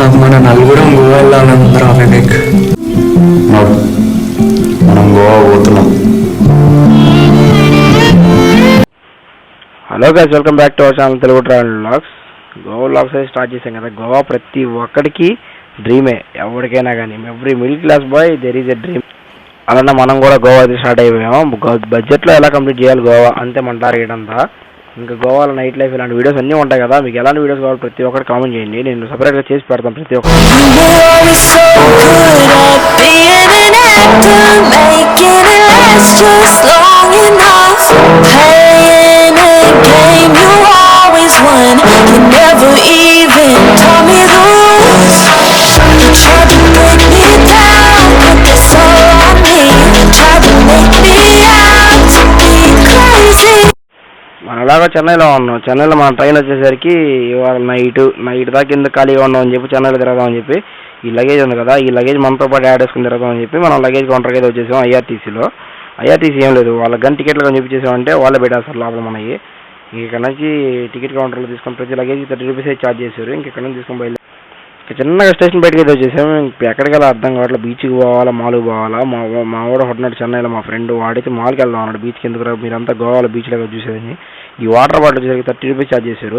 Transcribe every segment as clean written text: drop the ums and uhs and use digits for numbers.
నాకు మన నలుగురం గోవా వెళ్ళాలందరూ వివేక్. మనం గోవా పోతున్నాం. Hello guys, welcome back to our channel Telugu travel vlogs. Goa vlogs అయితే స్టార్ట్ చేసాం కదా. గోవా ప్రతి ఒక్కడికి డ్రీమే, ఎవరికైనా కానీ. Every middle class boy there is a dream. అలానే మనం కూడా గోవా అయితే స్టార్ట్ అయిపోయాము. బడ్జెట్లో ఎలా కంప్లీట్ చేయాలి గోవా, అంతే మన టార్గెట్ అంతా. ఇంకా గోవాలో నైట్ లైఫ్ ఇలాంటి వీడియోస్ అన్నీ ఉంటాయి కదా. మీకు ఎలాంటి వీడియోస్ కావాలి ప్రతి ఒక్కటి కామెంట్ చేయండి, నేను సపరేట్గా చేసి పెడతాను ప్రతి ఒక్కటి. మనం అలాగా చెన్నైలో ఉన్నాం. చెన్నైలో మన ట్రైన్ వచ్చేసరికి ఇవాళ నైట్ దాకా ఎందుకు ఖాళీగా ఉన్నాం అని చెప్పి చెన్నైలో తిరగదామని చెప్పి ఈ లగేజ్ ఉంది కదా, ఈ లగేజ్ మనతో పాటు యాడ్ చేసుకుని తిరగదామని చెప్పి మనం లగేజ్ కౌంటర్కి అయితే వచ్చేసాం. ఐఆర్టీసీలో ఏం లేదు, వాళ్ళ గన్ టికెట్లు అని చెప్పేసామంటే వాళ్ళే పెట్టేస్తారు లోపల మనకి. ఇక్కడ నుంచి టికెట్ కౌంటర్లో తీసుకొని ప్రతి లగేజ్ 30 రూపీస్ అయితే ఛార్జ్ చేశారు. ఇక్కడ నుంచి తీసుకొని బయలు చిన్నగా స్టేషన్ బయటకి అయితే వచ్చేసాము. ఎక్కడికి వెళ్ళా అర్థం కావట్లేదు. బీచ్కి పోవాలా, మాల్కి పోవాలా. మా వాడు హొట్టినాడు చెన్నైలో, మా ఫ్రెండ్ వాడైతే మాల్కి వెళ్దాం అన్నాడు. బీచ్కి ఎందుకు రా, మీరంతా గోవాలో బీచ్లో చూసేదని. ఈ వాటర్ బాటిల్ వచ్చేసరికి 30 రూపీస్ ఛార్జ్ చేశారు.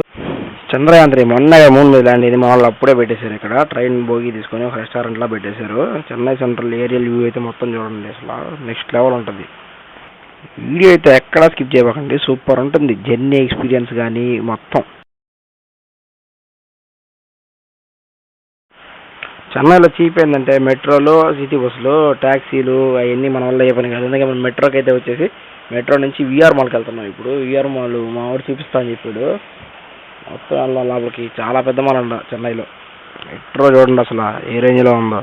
చంద్రయాన్ 3 మొన్న మూన్ మీద ల్యాండ్ ఇది మా వాళ్ళు అప్పుడే పెట్టేశారు. ఇక్కడ ట్రైన్ బోగి తీసుకొని ఒక రెస్టారెంట్లో పెట్టేశారు. చెన్నై సెంట్రల్ ఏరియల్ వ్యూ అయితే మొత్తం చూడండి, అసలు నెక్స్ట్ లెవెల్ ఉంటుంది. వీడియో అయితే ఎక్కడా స్కిప్ చేయకండి, సూపర్ ఉంటుంది జర్నీ ఎక్స్పీరియన్స్ కానీ మొత్తం. చెన్నైలో చీప్ ఏంటంటే మెట్రోలు, సిటీ బస్సులు, ట్యాక్సీలు అవన్నీ మన వల్ల ఏ పని కాదు. అందుకే మనం మెట్రోకి అయితే వచ్చేసి మెట్రో నుంచి విఆర్ మాల్కి వెళ్తున్నాం. ఇప్పుడు విఆర్ మాల్ మా వాడు చూపిస్తా అని చెప్పాడు. మొత్తం వెళ్ళాం లోపలికి. చాలా పెద్ద మాల్ అంట చెన్నైలో. మెట్రో చూడండి అసలు ఏ రేంజ్లో ఉందో.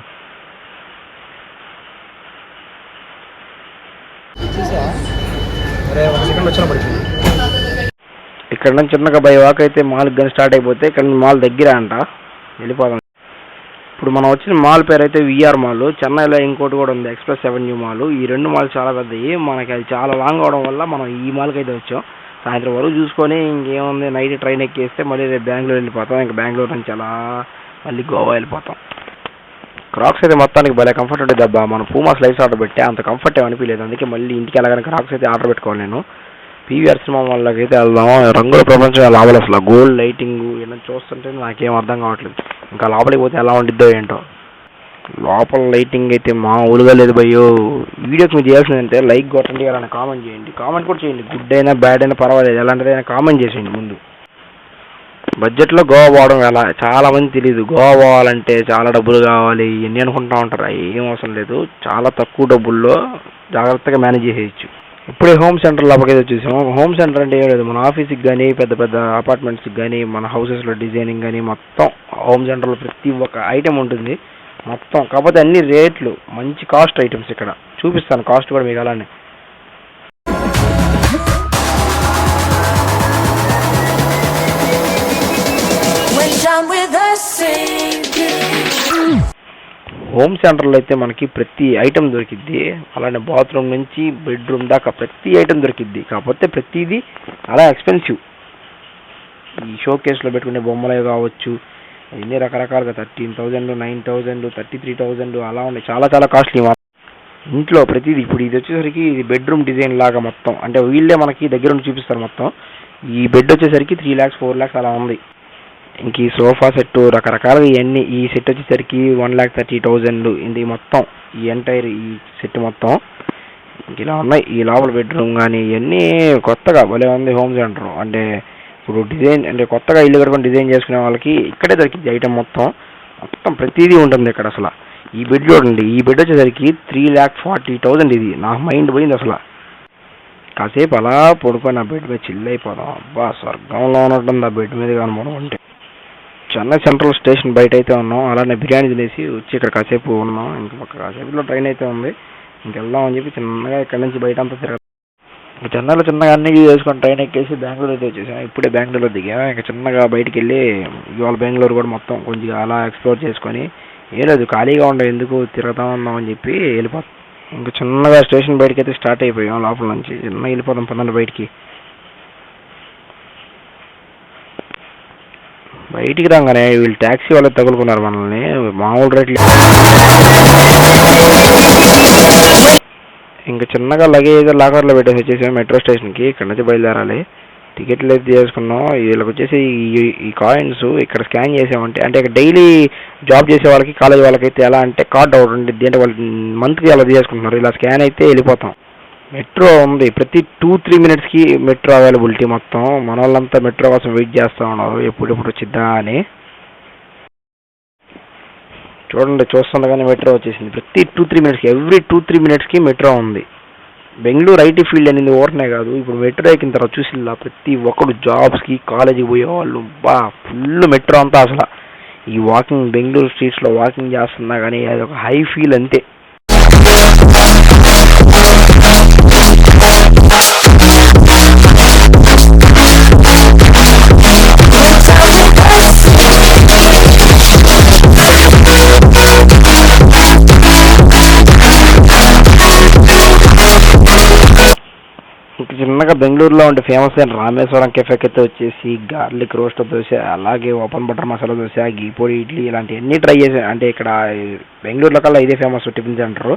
ఇక్కడ నుంచి చిన్నగా బై వాక్ అయితే మాల్కి కానీ స్టార్ట్ అయిపోతే ఇక్కడ నుంచి మాల్ దగ్గర అంట, వెళ్ళిపోదాం. ఇప్పుడు మనం వచ్చిన మాల్ పేరు అయితే విఆర్ మాల్. చెన్నైలో ఇంకోటి కూడా ఉంది, ఎక్స్ప్రెస్ అవెన్యూ మాల్. ఈ రెండు మాల్ చాలా పెద్దవి. మనకి అది చాలా లాంగ్ అవడం వల్ల మనం ఈ మాల్కి అయితే వచ్చాం. సాయంత్రం వరకు చూసుకొని ఇంకేముంది, నైట్ ట్రైన్ ఎక్కేస్తే మళ్ళీ రేపు బెంగళూరు వెళ్ళిపోతాం. ఇంకా బెంగళూరు నుంచి అలా మళ్ళీ గోవా వెళ్ళిపోతాం. క్రాక్స్ అయితే మొత్తానికి భలే కంఫర్ట్ ఉంటుంది దెబ్బ. మనం పూమా స్లైడ్స్ ఆర్డర్ పెట్టే అంత కంఫర్ట్ ఏమనిపించలేదు. అందుకే మళ్ళీ ఇంటికి వెళ్ళగానే క్రాక్స్ అయితే ఆర్డర్ పెట్టుకోవాలి. నేను పీవీఆర్ సినిమా వాళ్ళకి అయితే వెళ్దాం. రంగుల ప్రపంచం లాభాలు అసలు గోల్డ్ లైటింగ్ ఇలా చూస్తుంటే నాకేం అర్థం కావట్లేదు. ఇంకా లోపలికి పోతే ఎలా ఉండిద్దో ఏంటో. లోపల లైటింగ్ అయితే మామూలుగా లేదు భయ్యో. వీడియోకి మీరు చేయాల్సిందంటే లైక్ కొట్టండి, అలానే కామెంట్ చేయండి. కామెంట్ కూడా చేయండి, గుడ్ అయినా బ్యాడ్ అయినా పర్వాలేదు, ఎలాంటిదైనా కామెంట్ చేసేయండి. ముందు బడ్జెట్లో గోవా పోవడం ఎలా చాలామంది తెలియదు. గోవా పోవాలంటే చాలా డబ్బులు కావాలి ఇవన్నీ అనుకుంటూ ఉంటారు. ఏం అవసరం లేదు, చాలా తక్కువ డబ్బుల్లో జాగ్రత్తగా మేనేజ్ చేసేయచ్చు. ఇప్పుడే హోమ్ సెంటర్ లోపలికి వచ్చేసాము. హోమ్ సెంటర్ అంటే ఏం లేదు, మన ఆఫీస్కి కానీ పెద్ద పెద్ద అపార్ట్మెంట్స్కి కానీ మన హౌసెస్లో డిజైనింగ్ కానీ మొత్తం హోమ్ సెంటర్లో ప్రతి ఒక్క ఐటెం ఉంటుంది మొత్తం. కాకపోతే అన్ని రేట్లు మంచి కాస్ట్ ఐటమ్స్. ఇక్కడ చూపిస్తాను కాస్ట్ కూడా మీకు. అలానే హోమ్ సెంటర్లో అయితే మనకి ప్రతి ఐటెం దొరికిద్ది. అలానే బాత్రూమ్ నుంచి బెడ్రూమ్ దాకా ప్రతి ఐటెం దొరికిద్ది. కాకపోతే ప్రతిదీ అలా ఎక్స్పెన్సివ్. ఈ షో కేసులో పెట్టుకునే బొమ్మలే కావచ్చు, అన్నీ రకరకాలుగా 13,000, 9,000, 33,000 అలా ఉన్నాయి. చాలా చాలా కాస్ట్లీ. ఇంట్లో ప్రతిదీ. ఇప్పుడు ఇది వచ్చేసరికి ఇది బెడ్రూమ్ డిజైన్ లాగా మొత్తం, అంటే వీళ్ళే మనకి దగ్గర ఉండి చూపిస్తారు మొత్తం. ఈ బెడ్ వచ్చేసరికి 3 lakhs 4 lakhs అలా ఉంది. ఇంక ఈ సోఫా సెట్ రకరకాలుగా ఇవన్నీ. ఈ సెట్ వచ్చేసరికి 1,30,000 ఇది మొత్తం. ఈ ఎంటైర్ ఈ సెట్ మొత్తం ఇంక ఇలా ఉన్నాయి. ఈ లోపల బెడ్రూమ్ కానీ ఇవన్నీ కొత్తగా భలే ఉంది హోమ్ సెంటర్. అంటే ఇప్పుడు డిజైన్ అంటే కొత్తగా ఇల్లు కట్టుకొని డిజైన్ చేసుకునే వాళ్ళకి ఇక్కడే దొరికింది ఐటమ్ మొత్తం. మొత్తం ప్రతిదీ ఉంటుంది ఇక్కడ అసలు. ఈ బెడ్ చూడండి, ఈ బెడ్ వచ్చేసరికి 3,40,000 ఇది. నాకు మైండ్ పోయింది అసలు. కాసేపు అలా పడుకొని ఆ బెడ్ మీద చిల్ అయిపోదాం. అబ్బా స్వర్గంలో ఉన్నట్టుంది ఆ బెడ్ మీద కనపడం అంటే. చెన్నై సెంట్రల్ స్టేషన్ బయట అయితే ఉన్నాం. అలానే బిర్యానీ తినేసి వచ్చి ఇక్కడ కాసేపు ఉన్నాం. ఇంకొక కాసేపులో ట్రైన్ అయితే ఉంది, ఇంకెళ్దాం అని చెప్పి చిన్నగా ఇక్కడ నుంచి బయట అంతా తిరగదు. చెన్నైలో చిన్నగా అన్ని చేసుకొని ట్రైన్ ఎక్కేసి బెంగళూరు అయితే వచ్చేసాం. ఇప్పుడే బెంగళూరులో దిగా. ఇంకా చిన్నగా బయటికి వెళ్ళి ఇవాళ బెంగళూరు కూడా మొత్తం కొంచెం అలా ఎక్స్ప్లోర్ చేసుకొని, ఏ లేదు ఖాళీగా ఉండవు ఎందుకు తిరుగుతా ఉన్నాం అని చెప్పి వెళ్ళిపోతాం. ఇంకా చిన్నగా స్టేషన్ బయటకి అయితే స్టార్ట్ అయిపోయాం. లోపల నుంచి చిన్నగా వెళ్ళిపోతాం పదండి బయటికి. బయటికి రాగానే వీళ్ళు ట్యాక్సీ వాళ్ళకి తగులుకున్నారు మనల్ని, మామూలు రేట్లు. ఇంకా చిన్నగా లగేజ్ లాకర్లో పెట్టేసి వచ్చేసాము మెట్రో స్టేషన్కి. ఇక్కడ నుంచి బయలుదేరాలి. టికెట్లు అయితే చేసుకున్నాం. వీళ్ళకి వచ్చేసి ఈ కాయిన్స్ ఇక్కడ స్కాన్ చేసామంటే, అంటే ఇక్కడ డైలీ జాబ్ చేసే వాళ్ళకి కాలేజ్ వాళ్ళకైతే ఎలా అంటే కార్డ్ ఒకటి ఉంటుంది, అంటే వాళ్ళు మంత్కి అలా తీసుకుంటున్నారు. ఇలా స్కాన్ అయితే వెళ్ళిపోతాం. మెట్రో ఉంది ప్రతి 2-3 మినిట్స్కి మెట్రో అవైలబిలిటీ. మొత్తం మన వాళ్ళంతా మెట్రో కోసం వెయిట్ చేస్తూ ఉన్నారు ఎప్పుడు వచ్చిద్దా అని. చూడండి, చూస్తుండగానే మెట్రో వచ్చేసింది. ప్రతి 2-3 మినిట్స్కి, ఎవ్రీ 2-3 మినిట్స్కి మెట్రో ఉంది. బెంగళూరు ఐటీ ఫీల్డ్ అనేది ఓటనే కాదు, ఇప్పుడు మెట్రో ఎక్కిన తర్వాత చూసిల్లా ప్రతి ఒక్కరు జాబ్స్కి కాలేజీకి పోయేవాళ్ళు ఫుల్ మెట్రో అంతా. అసలు ఈ వాకింగ్ బెంగళూరు స్ట్రీట్స్లో వాకింగ్ చేస్తున్నా కానీ అది ఒక హై ఫీల్ అంతే. చిన్నగా బెంగళూరులో ఉండే ఫేమస్ అయిన రామేశ్వరం కెఫేకి అయితే వచ్చేసి గార్లిక్ రోస్ట్ దోశ, అలాగే ఓపెన్ బటర్ మసాలా దోశ, గీ పొడి ఇడ్లీ ఇలాంటివన్నీ ట్రై చేసాను. అంటే ఇక్కడ బెంగళూరులో కల్లా ఇదే ఫేమస్ టిఫిన్ సెంటర్.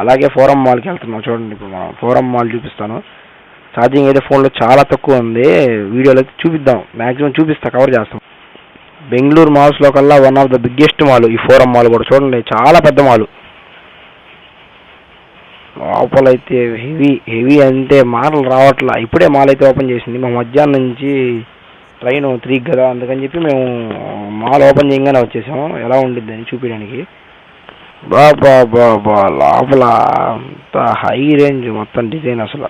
అలాగే ఫోరం మాల్కి వెళ్తున్నాం. చూడండి, ఇప్పుడు మనం ఫోరం మాల్ చూపిస్తాను. ఛార్జింగ్ అయితే ఫోన్లో చాలా తక్కువ ఉంది. వీడియోలో అయితే చూపిద్దాం, మ్యాక్సిమం కవర్ చేస్తాం. బెంగళూరు మాల్స్లో కల్లా one of the biggest mall ఈ ఫోరం మాల్ కూడా. చూడండి, చాలా పెద్ద మాల్. లోపలైతే హెవీ అంటే మాటలు రావట్లా. ఇప్పుడే మాల్ అయితే ఓపెన్ చేసింది. మా మధ్యాహ్నం నుంచి ట్రైన్ 3 కదా, అందుకని చెప్పి మేము మాల్ ఓపెన్ చేయగానే వచ్చేసాము ఎలా ఉండిద్ది అని చూపించడానికి. బాబా లోపల అంత హై రేంజ్ మొత్తం డిజైన్ అసలు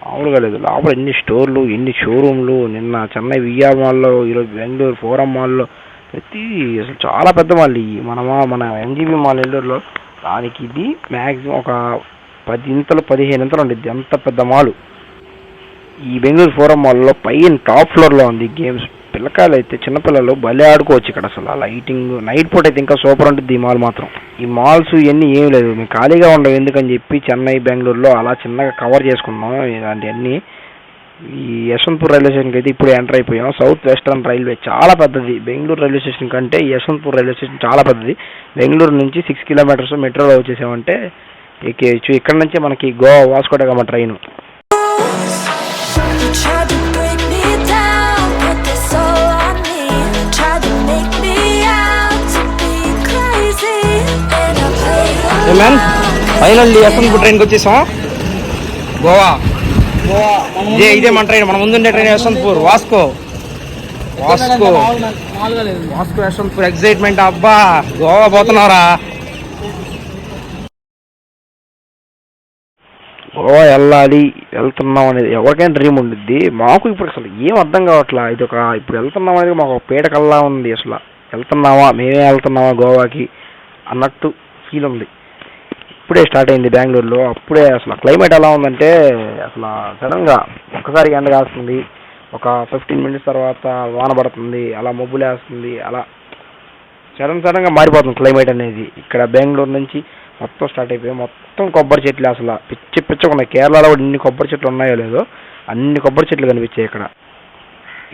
మామూలుగా లేదు. లోపల ఎన్ని స్టోర్లు, ఎన్ని షోరూమ్లు. నిన్న చెన్నై విఆర్ మాల్లో, ఈరోజు బెంగళూరు ఫోరం మాల్లో, ప్రతి అసలు చాలా పెద్ద మాల్. మన ఎన్జీబీ మాల్ నెల్లూరులో దానికి ఇది మ్యాక్సిమం ఒక 10-15 ఇంతలు ఉండిద్ది, అంత పెద్ద మాలు. ఈ బెంగళూరు ఫోరం మాల్లో పైన టాప్ ఫ్లోర్లో ఉంది గేమ్స్. పిల్లకాయలు అయితే చిన్నపిల్లలు భలే ఆడుకోవచ్చు ఇక్కడ. అసలు లైటింగ్ నైట్ పూట అయితే ఇంకా సూపర్ ఉంటుంది ఈ మాల్ మాత్రం. ఈ మాల్స్ ఇవన్నీ ఏం లేదు, మేము ఖాళీగా ఉండవు ఎందుకని చెప్పి చెన్నై బెంగళూరులో అలా చిన్నగా కవర్ చేసుకున్నాం ఇలాంటివన్నీ. ఈ యశ్వంత్పూర్ రైల్వే స్టేషన్కి అయితే ఇప్పుడు ఎంటర్ అయిపోయాం. సౌత్ వెస్టర్న్ రైల్వే చాలా పెద్దది. బెంగళూరు రైల్వే స్టేషన్ కంటే యశ్వంత్పూర్ రైల్వే స్టేషన్ చాలా పెద్దది. బెంగళూరు నుంచి 6 కిలోమీటర్స్ మెట్రోలో వచ్చేసామంటే ఎక్కేయచ్చు. ఇక్కడ నుంచే మనకి గోవా వాస్కో డ గామా ట్రైన్. ఫైనల్లీ యశ్వంత్పూర్ ట్రైన్కి వచ్చేసాం. గోవా ఇదే మన ట్రైన్, మన ముందుండే ట్రైన్ యశ్వంత్పూర్ వాస్కో యశ్వంత్పూర్. ఎక్సైట్మెంట్ అబ్బా, గోవా పోతున్నారా. గోవా వెళ్తున్నాం అనేది ఎవరికైనా డ్రీమ్ ఉండిద్ది. మాకు ఇప్పుడు అసలు ఏం అర్థం కావట్లా. ఇది ఇప్పుడు వెళ్తున్నాం అనేది మాకు ఒక పీడకల్లా ఉంది. అసలు మేమే వెళ్తున్నావా గోవాకి అన్నట్టు ఫీల్ ఉంది. ఇప్పుడే స్టార్ట్ అయింది బెంగళూరులో. అప్పుడే అసలు క్లైమేట్ ఎలా ఉందంటే అసలు సడన్గా ఒక్కసారి ఎండ కాస్తుంది, ఒక 15 మినిట్స్ తర్వాత వాన పడుతుంది, అలా మబ్బులు వేస్తుంది, అలా సడన్గా మారిపోతుంది క్లైమేట్ అనేది. ఇక్కడ బెంగళూరు నుంచి మొత్తం స్టార్ట్ అయిపోయి మొత్తం కొబ్బరి చెట్లు. అసలు పిచ్చగా ఉన్నాయి. కేరళలో కూడా ఇన్ని కొబ్బరి చెట్లు ఉన్నాయో లేదో అన్ని కొబ్బరి చెట్లు కనిపించాయి ఇక్కడ.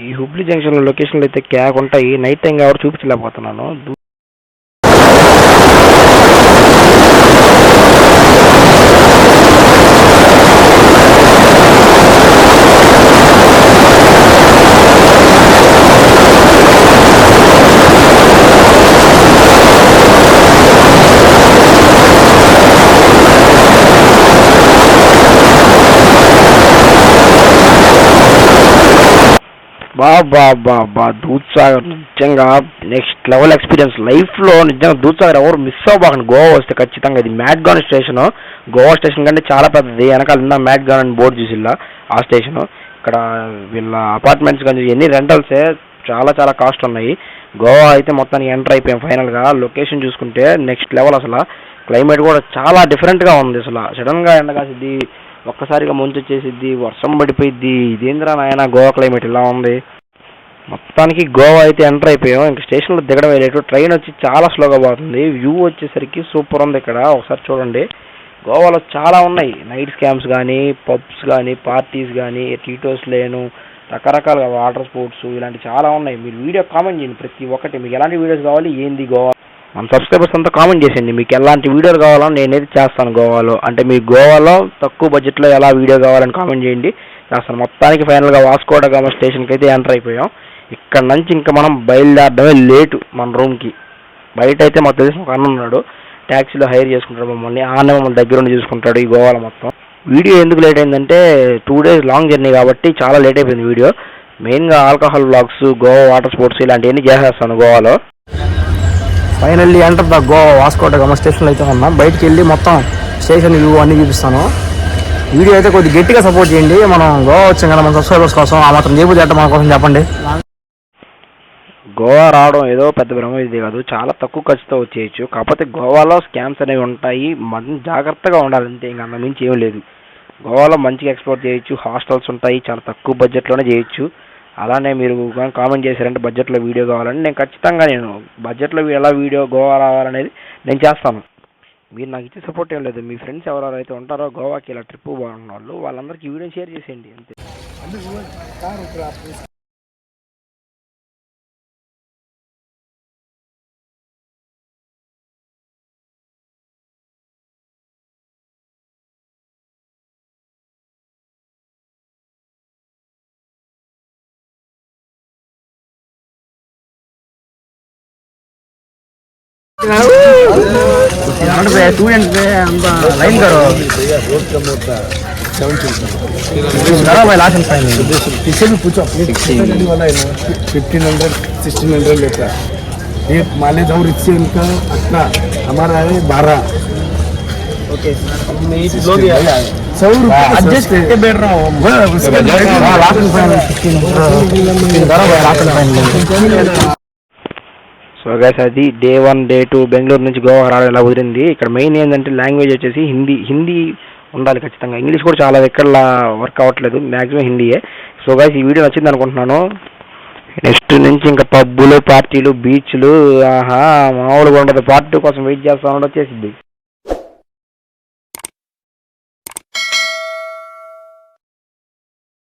ఈ హుబ్లీ జంక్షన్లో లొకేషన్లు అయితే క్యాక్ ఉంటాయి. నైట్ టైం కాబట్టి చూపించలేకపోతున్నాను. దూద్సాగర్ నిజంగా నెక్స్ట్ లెవెల్ ఎక్స్పీరియన్స్ లైఫ్లో. నిజంగా దూద్సాగర్ ఎవరు మిస్ అవ్వబాకండి. గోవా వస్తే ఖచ్చితంగా. ఇది మ్యాడ్గాన్ స్టేషన్, గోవా స్టేషన్ కంటే చాలా పెద్దది. వెనకాల మ్యాడ్గాన్ అని బోర్డు చూసిల్లా ఆ స్టేషను. ఇక్కడ వీళ్ళ అపార్ట్మెంట్స్ కానీ ఇవన్నీ రెంటల్సే, చాలా కాస్ట్ ఉన్నాయి. గోవా అయితే మొత్తానికి ఎంటర్ అయిపోయాం ఫైనల్గా. లొకేషన్ చూసుకుంటే నెక్స్ట్ లెవెల్. అసలు క్లైమేట్ కూడా చాలా డిఫరెంట్గా ఉంది. అసలు సడన్గా ఎండ కాసిద్ది, ఒక్కసారిగా మంచు వచ్చేసిద్ది, వర్షం పడిపోయిద్ది. ఇదేంద్రా నాయన గోవా క్లైమేట్ ఇలా ఉంది. మొత్తానికి గోవా అయితే ఎంటర్ అయిపోయాం. ఇంకా స్టేషన్లో దిగడం వేయలేదు. ట్రైన్ వచ్చి చాలా స్లోగా పోతుంది. వ్యూ వచ్చేసరికి సూపర్ ఉంది ఇక్కడ. ఒకసారి చూడండి. గోవాలో చాలా ఉన్నాయి నైట్ స్కామ్స్ కానీ, పబ్స్ కానీ, పార్టీస్ కానీ, టీటోస్ లేను, రకరకాలుగా వాటర్ స్పోర్ట్స్ ఇలాంటి చాలా ఉన్నాయి. మీరు వీడియో కామెంట్ చేయండి ప్రతి ఒక్కటి, మీకు ఎలాంటి వీడియోస్ కావాలి, ఏంది గోవా మన సబ్స్క్రైబర్స్ అంతా కామెంట్ చేసేయండి. మీకు ఎలాంటి వీడియోలు కావాలో నేనైతే చేస్తాను గోవాలో. అంటే మీకు గోవాలో తక్కువ బడ్జెట్లో ఎలా వీడియో కావాలని కామెంట్ చేయండి, చేస్తాను. మొత్తానికి ఫైనల్గా వాస్కో డ గామా స్టేషన్కి అయితే ఎంటర్ అయిపోయాం. ఇక్కడ నుంచి ఇంకా మనం బయలుదేరడమే లేటు మన రూమ్కి. బయట అయితే మాకు తెలిసిన ఒక అన్న ఉన్నాడు, ట్యాక్సీలో హైర్ చేసుకుంటాడు మమ్మల్ని. ఆనే మమ్మల్ని దగ్గర ఉండి చూసుకుంటాడు ఈ గోవాలో మొత్తం. వీడియో ఎందుకు లేట్ అయిందంటే 2 days లాంగ్ జర్నీ కాబట్టి చాలా లేట్ అయిపోయింది వీడియో. మెయిన్గా alcohol vlogs, Goa water sports ఇలాంటివన్నీ చేసేస్తాను గోవాలో. Finally enter the Goa Vasco da gamma స్టేషన్లో అయితే ఉన్నాం. బయటికి వెళ్ళి మొత్తం స్టేషన్ వ్యూ అన్నీ చూపిస్తాను. వీడియో అయితే కొద్దిగా గట్టిగా సపోర్ట్ చేయండి. మనం గోవా వచ్చాం కదా మన సబ్స్క్రైబర్స్ కోసం, ఆ మాత్రం చేయబోతే మన కోసం చెప్పండి. గోవా రావడం ఏదో పెద్ద భ్రమ ఇది కాదు, చాలా తక్కువ ఖర్చుతో వచ్చేయచ్చు. కాకపోతే గోవాలో స్కామ్స్ అనేవి ఉంటాయి, మనం జాగ్రత్తగా ఉండాలి అంతే, ఇంకా అంత మించి ఏం లేదు. గోవాలో మంచిగా ఎక్స్ప్లోర్ చేయొచ్చు, హాస్టల్స్ ఉంటాయి, చాలా తక్కువ బడ్జెట్లోనే చేయొచ్చు. అలానే మీరు కామెంట్ చేశారంటే బడ్జెట్లో వీడియో కావాలని, నేను ఖచ్చితంగా నేను బడ్జెట్లో ఎలా వీడియో గోవా రావాలనేది నేను చేస్తాను. మీరు నాకు ఇచ్చే సపోర్ట్ ఏం లేదు, మీ ఫ్రెండ్స్ ఎవరైతే ఉంటారో గోవాకి ఇలా ట్రిప్ బాగున్న వాళ్ళు వాళ్ళందరికీ ఈ వీడియో షేర్ చేసేయండి అంతే. स्टूडेंट लाइन करो भाई लास्ट फाइन किसी भी पूछो 1500 1600 लेता है ये मालेज और इससे इनका अपना हमारा है 12 ओके लोग एडजस्ट करके बैठ रहा हूँ लास्ट फाइन 1600 సో గైస్ అది day 1 day 2 బెంగళూరు నుంచి గోవా రావడం ఎలా కుదిరింది. ఇక్కడ మెయిన్ ఏంటంటే లాంగ్వేజ్ వచ్చేసి హిందీ ఉండాలి ఖచ్చితంగా. ఇంగ్లీష్ కూడా చాలా ఎక్కడ వర్క్ అవ్వట్లేదు, మ్యాక్సిమం హిందీయే. సో గైస్ ఈ వీడియో నచ్చింది అనుకుంటున్నాను. నెక్స్ట్ నుంచి ఇంకా పబ్బులు, పార్టీలు, బీచ్లు, మామూలుగా ఉండదు. పార్ట్ 2 కోసం వెయిట్ చేస్తా వచ్చేసింది.